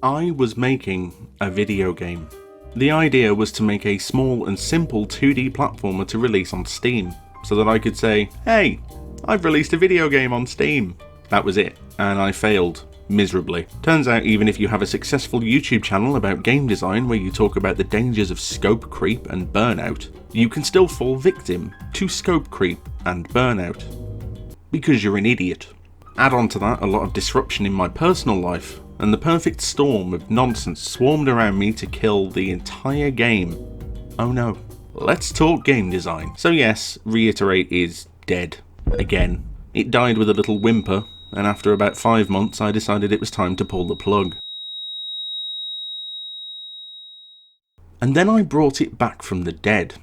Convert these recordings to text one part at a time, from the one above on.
I was making a video game. The idea was to make a small and simple 2D platformer to release on Steam, so that I could say, hey, I've released a video game on Steam. That was it, and I failed miserably. Turns out even if you have a successful YouTube channel about game design where you talk about the dangers of scope creep and burnout, you can still fall victim to scope creep and burnout. Because you're an idiot. Add on to that a lot of disruption in my personal life, and the perfect storm of nonsense swarmed around me to kill the entire game. Oh no. Let's talk game design. So yes, Reiterate is dead. Again. It died with a little whimper, and after about 5 months I decided it was time to pull the plug. And then I brought it back from the dead.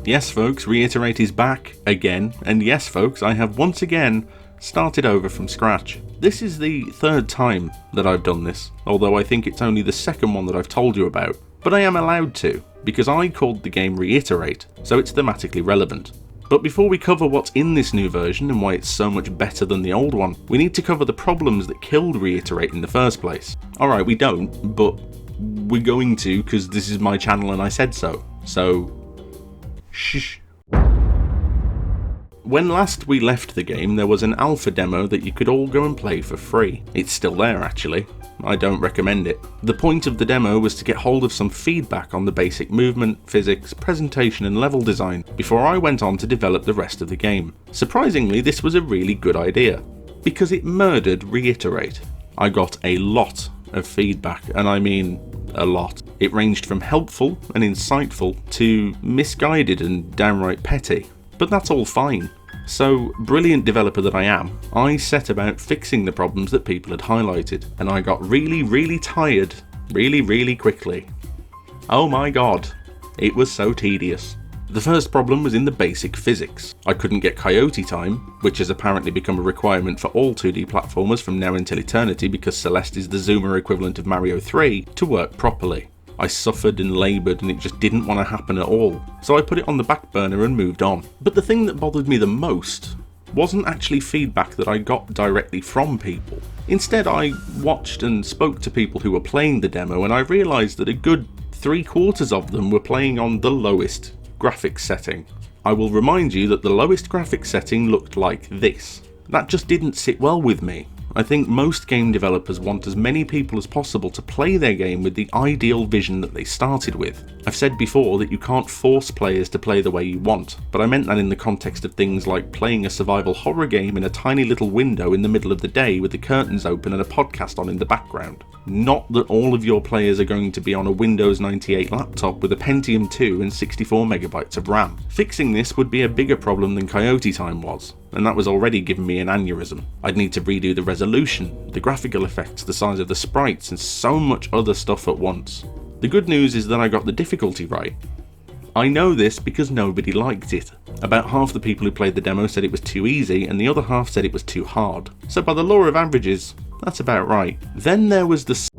Yes folks, Reiterate is back again, and yes folks, I have once again started over from scratch. This is the third time that I've done this, although I think it's only the second one that I've told you about. But I am allowed to, because I called the game Reiterate, so it's thematically relevant. But before we cover what's in this new version and why it's so much better than the old one, we need to cover the problems that killed Reiterate in the first place. Alright, we don't, but we're going to, because this is my channel and I said so. So shh. When last we left the game, there was an alpha demo that you could all go and play for free. It's still there actually. I don't recommend it. The point of the demo was to get hold of some feedback on the basic movement, physics, presentation and level design before I went on to develop the rest of the game. Surprisingly, this was a really good idea, because it murdered Reiterate. I got a lot of feedback, and I mean a lot. It ranged from helpful and insightful to misguided and downright petty. But that's all fine. So, brilliant developer that I am, I set about fixing the problems that people had highlighted, and I got really tired really quickly. Oh my god, it was so tedious. The first problem was in the basic physics. I couldn't get coyote time, which has apparently become a requirement for all 2D platformers from now until eternity because Celeste is the zoomer equivalent of Mario 3, to work properly. I suffered and laboured and it just didn't want to happen at all, so I put it on the back burner and moved on. But the thing that bothered me the most wasn't actually feedback that I got directly from people. Instead, I watched and spoke to people who were playing the demo, and I realised that a good 3/4 of them were playing on the lowest graphics setting. I will remind you that the lowest graphics setting looked like this. That just didn't sit well with me. I think most game developers want as many people as possible to play their game with the ideal vision that they started with. I've said before that you can't force players to play the way you want, but I meant that in the context of things like playing a survival horror game in a tiny little window in the middle of the day with the curtains open and a podcast on in the background. Not that all of your players are going to be on a Windows 98 laptop with a Pentium 2 and 64 megabytes of RAM. Fixing this would be a bigger problem than coyote time was, and that was already giving me an aneurysm. I'd need to redo the resolution, the graphical effects, the size of the sprites, and so much other stuff at once. The good news is that I got the difficulty right. I know this because nobody liked it. About half the people who played the demo said it was too easy, and the other half said it was too hard. So by the law of averages, that's about right. Then there was the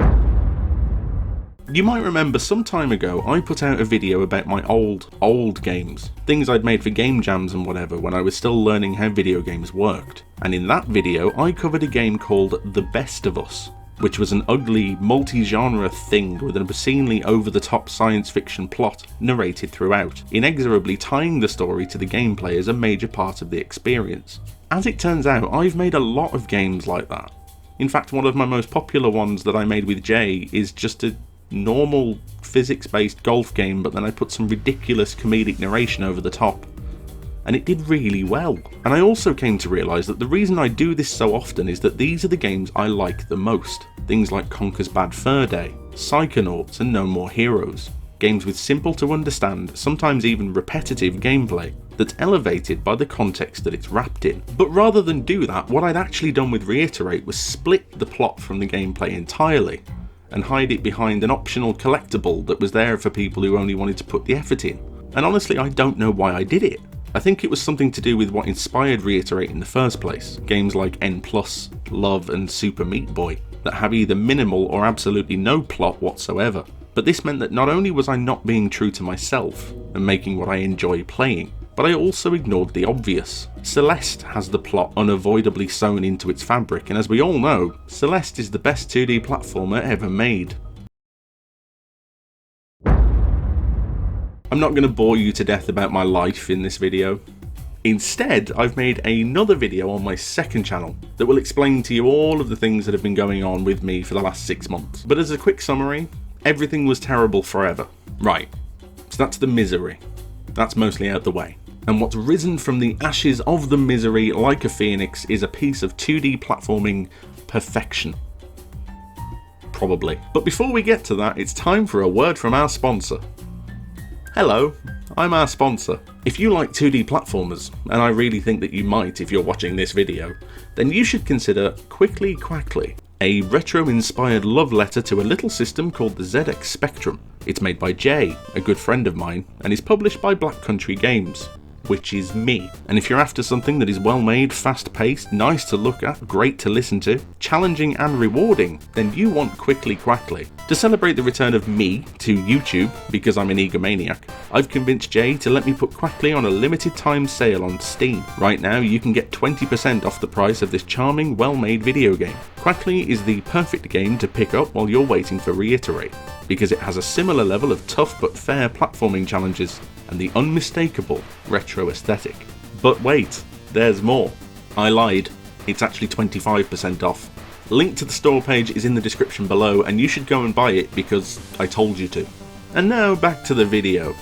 You might remember some time ago I put out a video about my old games, things I'd made for game jams and whatever when I was still learning how video games worked. And in that video I covered a game called The Best of Us, which was an ugly, multi-genre thing with an obscenely over-the-top science fiction plot narrated throughout, inexorably tying the story to the gameplay as a major part of the experience. As it turns out, I've made a lot of games like that. In fact, one of my most popular ones that I made with Jay is just a normal physics-based golf game, but then I put some ridiculous comedic narration over the top. And it did really well. And I also came to realise that the reason I do this so often is that these are the games I like the most. Things like Conker's Bad Fur Day, Psychonauts and No More Heroes. Games with simple to understand, sometimes even repetitive gameplay that's elevated by the context that it's wrapped in. But rather than do that, what I'd actually done with Reiterate was split the plot from the gameplay entirely and hide it behind an optional collectible that was there for people who only wanted to put the effort in. And honestly, I don't know why I did it. I think it was something to do with what inspired Reiterate in the first place. Games like N+, Love and Super Meat Boy that have either minimal or absolutely no plot whatsoever. But this meant that not only was I not being true to myself and making what I enjoy playing, but I also ignored the obvious. Celeste has the plot unavoidably sewn into its fabric, and as we all know, Celeste is the best 2D platformer ever made. I'm not going to bore you to death about my life in this video. Instead, I've made another video on my second channel that will explain to you all of the things that have been going on with me for the last 6 months. But as a quick summary, everything was terrible forever. Right, so that's the misery. That's mostly out the way. And what's risen from the ashes of the misery like a phoenix is a piece of 2D platforming perfection. Probably. But before we get to that, it's time for a word from our sponsor. Hello, I'm our sponsor. If you like 2D platformers, and I really think that you might if you're watching this video, then you should consider QUACKLEY, a retro-inspired love letter to a little system called the ZX Spectrum. It's made by Jay, a good friend of mine, and is published by Black Country Games, which is me. And if you're after something that is well made, fast paced, nice to look at, great to listen to, challenging and rewarding, then you want QUACKLEY. To celebrate the return of me to YouTube, because I'm an egomaniac, I've convinced Jay to let me put QUACKLEY on a limited time sale on Steam. Right now you can get 20% off the price of this charming, well-made video game. QUACKLEY is the perfect game to pick up while you're waiting for Reiterate, because it has a similar level of tough but fair platforming challenges and the unmistakable retro aesthetic. But wait, there's more. I lied. It's actually 25% off. Link to the store page is in the description below, and you should go and buy it because I told you to. And now back to the video.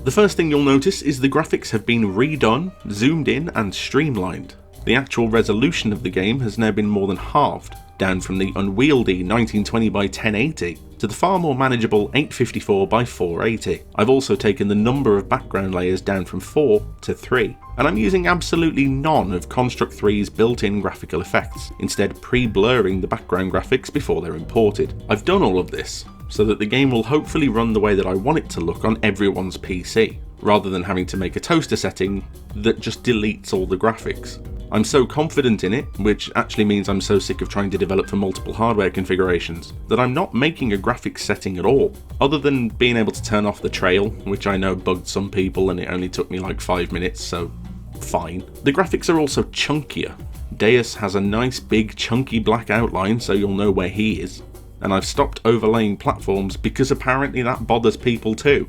The first thing you'll notice is the graphics have been redone, zoomed in and streamlined. The actual resolution of the game has now been more than halved, down from the unwieldy 1920 by 1080 to the far more manageable 854 by 480. I've also taken the number of background layers down from 4 to 3, and I'm using absolutely none of Construct 3's built-in graphical effects, instead pre-blurring the background graphics before they're imported. I've done all of this so that the game will hopefully run the way that I want it to look on everyone's PC, rather than having to make a toaster setting that just deletes all the graphics. I'm so confident in it, which actually means I'm so sick of trying to develop for multiple hardware configurations, that I'm not making a graphics setting at all, other than being able to turn off the trail, which I know bugged some people and it only took me like 5 minutes, so fine. The graphics are also chunkier. Deus has a nice big chunky black outline so you'll know where he is, and I've stopped overlaying platforms because apparently that bothers people too.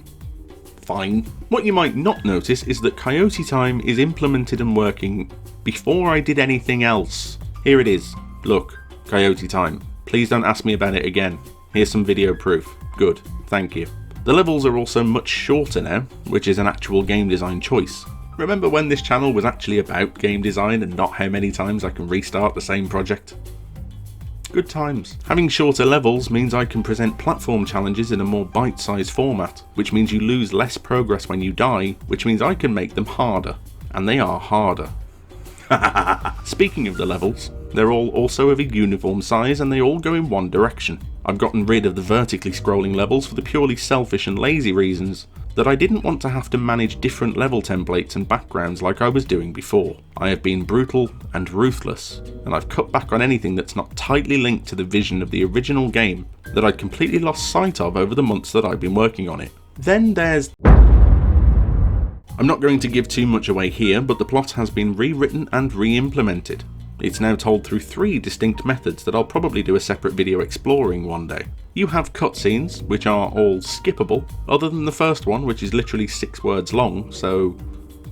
Fine. What you might not notice is that Coyote Time is implemented and working before I did anything else. Here it is. Look, Coyote Time. Please don't ask me about it again. Here's some video proof. Good, thank you. The levels are also much shorter now, which is an actual game design choice. Remember when this channel was actually about game design and not how many times I can restart the same project? Good times. Having shorter levels means I can present platform challenges in a more bite-sized format, which means you lose less progress when you die, which means I can make them harder. And they are harder. Speaking of the levels, they're all also of a uniform size and they all go in one direction. I've gotten rid of the vertically scrolling levels for the purely selfish and lazy reasons that I didn't want to have to manage different level templates and backgrounds like I was doing before. I have been brutal and ruthless, and I've cut back on anything that's not tightly linked to the vision of the original game that I'd completely lost sight of over the months that I've been working on it. Then there's... I'm not going to give too much away here, but the plot has been rewritten and re-implemented. It's now told through 3 distinct methods that I'll probably do a separate video exploring one day. You have cutscenes, which are all skippable, other than the first one, which is literally 6 words long, so,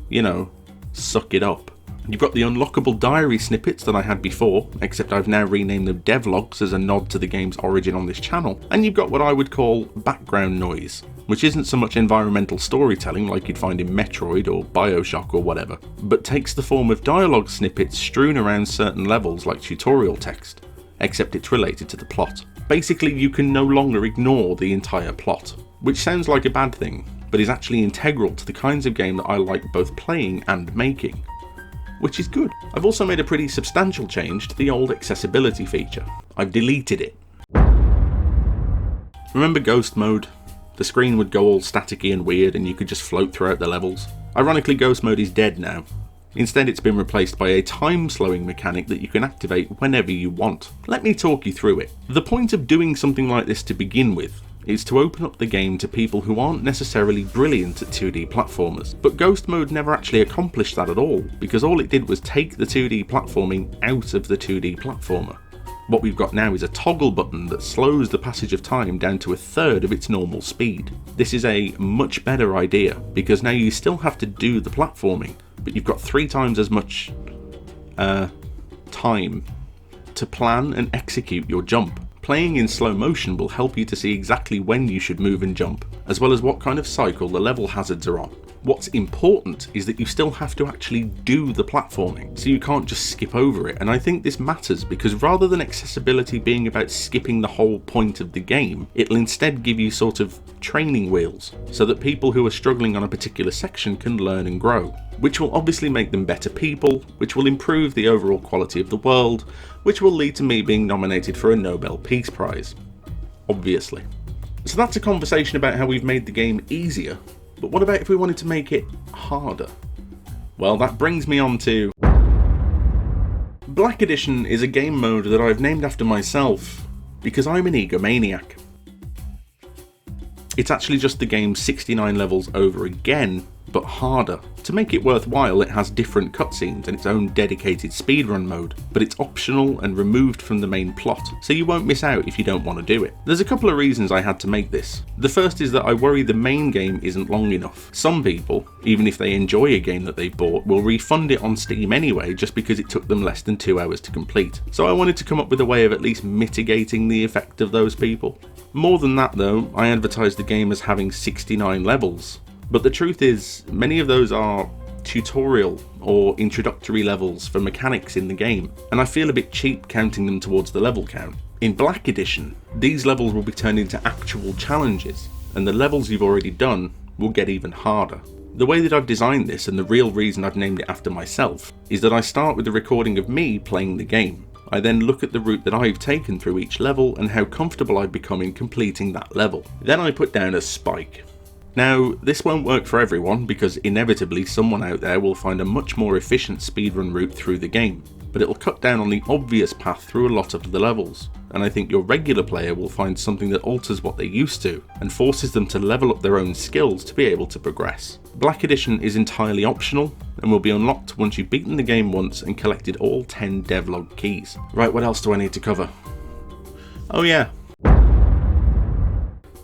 you know, suck it up. You've got the unlockable diary snippets that I had before, except I've now renamed them Devlogs as a nod to the game's origin on this channel. And you've got what I would call background noise, which isn't so much environmental storytelling like you'd find in Metroid or Bioshock or whatever, but takes the form of dialogue snippets strewn around certain levels like tutorial text, except it's related to the plot. Basically, you can no longer ignore the entire plot, which sounds like a bad thing, but is actually integral to the kinds of game that I like both playing and making, which is good. I've also made a pretty substantial change to the old accessibility feature. I've deleted it. Remember Ghost Mode? The screen would go all staticky and weird and you could just float throughout the levels. Ironically, Ghost Mode is dead now. Instead, it's been replaced by a time-slowing mechanic that you can activate whenever you want. Let me talk you through it. The point of doing something like this to begin with is to open up the game to people who aren't necessarily brilliant at 2D platformers. But Ghost Mode never actually accomplished that at all, because all it did was take the 2D platforming out of the 2D platformer. What we've got now is a toggle button that slows the passage of time down to 1/3 of its normal speed. This is a much better idea, because now you still have to do the platforming, but you've got 3 times as much time to plan and execute your jump. Playing in slow motion will help you to see exactly when you should move and jump, as well as what kind of cycle the level hazards are on. What's important is that you still have to actually do the platforming, so you can't just skip over it, and I think this matters because rather than accessibility being about skipping the whole point of the game, it'll instead give you sort of training wheels, so that people who are struggling on a particular section can learn and grow, which will obviously make them better people, which will improve the overall quality of the world, which will lead to me being nominated for a Nobel Peace Prize. Obviously. So that's a conversation about how we've made the game easier. But what about if we wanted to make it harder? Well, that brings me on to... Black Edition is a game mode that I've named after myself because I'm an egomaniac. It's actually just the game's 69 levels over again, but harder. To make it worthwhile, it has different cutscenes and its own dedicated speedrun mode, but it's optional and removed from the main plot, so you won't miss out if you don't want to do it. There's a couple of reasons I had to make this. The first is that I worry the main game isn't long enough. Some people, even if they enjoy a game that they've bought, will refund it on Steam anyway just because it took them less than 2 hours to complete. So I wanted to come up with a way of at least mitigating the effect of those people. More than that though, I advertised the game as having 69 levels. But the truth is, many of those are tutorial or introductory levels for mechanics in the game, and I feel a bit cheap counting them towards the level count. In Black Edition, these levels will be turned into actual challenges, and the levels you've already done will get even harder. The way that I've designed this, and the real reason I've named it after myself, is that I start with a recording of me playing the game. I then look at the route that I've taken through each level and how comfortable I've become in completing that level. Then I put down a spike. Now, this won't work for everyone because inevitably someone out there will find a much more efficient speedrun route through the game, but it'll cut down on the obvious path through a lot of the levels, and I think your regular player will find something that alters what they're used to and forces them to level up their own skills to be able to progress. Black Edition is entirely optional and will be unlocked once you've beaten the game once and collected all 10 devlog keys. Right, what else do I need to cover? Oh yeah.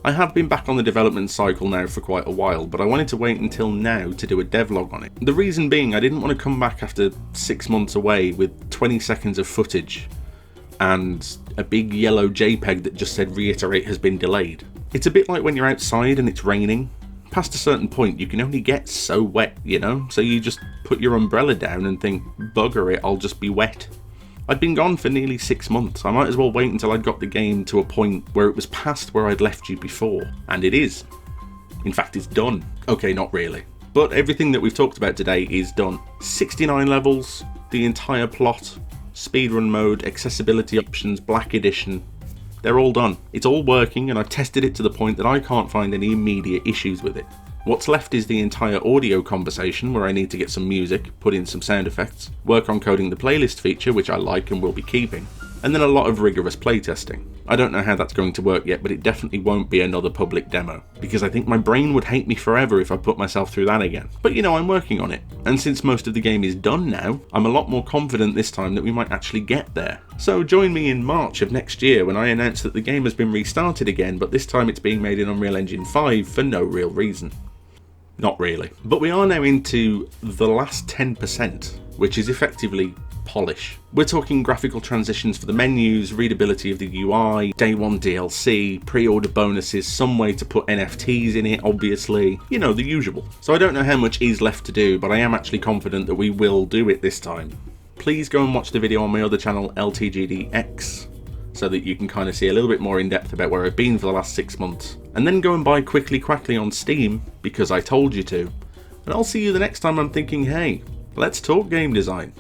I have been back on the development cycle now for quite a while, but I wanted to wait until now to do a devlog on it. The reason being I didn't want to come back after 6 months away with 20 seconds of footage and a big yellow JPEG that just said reiterate has been delayed. It's a bit like when you're outside and it's raining. Past a certain point you can only get so wet, you know, so you just put your umbrella down and think, bugger it, I'll just be wet. I'd been gone for nearly 6 months. I might as well wait until I'd got the game to a point where it was past where I'd left you before. And it is. In fact, it's done. Okay, not really. But everything that we've talked about today is done. 69 levels, the entire plot, speedrun mode, accessibility options, Black Edition. They're all done. It's all working and I've tested it to the point that I can't find any immediate issues with it. What's left is the entire audio conversation, where I need to get some music, put in some sound effects, work on coding the playlist feature, which I like and will be keeping, and then a lot of rigorous playtesting. I don't know how that's going to work yet, but it definitely won't be another public demo, because I think my brain would hate me forever if I put myself through that again. But you know, I'm working on it, and since most of the game is done now, I'm a lot more confident this time that we might actually get there. So join me in March of next year when I announce that the game has been restarted again, but this time it's being made in Unreal Engine 5 for no real reason. Not really. But we are now into the last 10%, which is effectively polish. We're talking graphical transitions for the menus, readability of the UI, day one DLC, pre-order bonuses, some way to put NFTs in it, obviously, you know, the usual. So I don't know how much is left to do, but I am actually confident that we will do it this time. Please go and watch the video on my other channel, LTGDX, so that you can kind of see a little bit more in depth about where I've been for the last 6 months. And then go and buy QUACKLEY on Steam, because I told you to. And I'll see you the next time I'm thinking, hey, let's talk game design.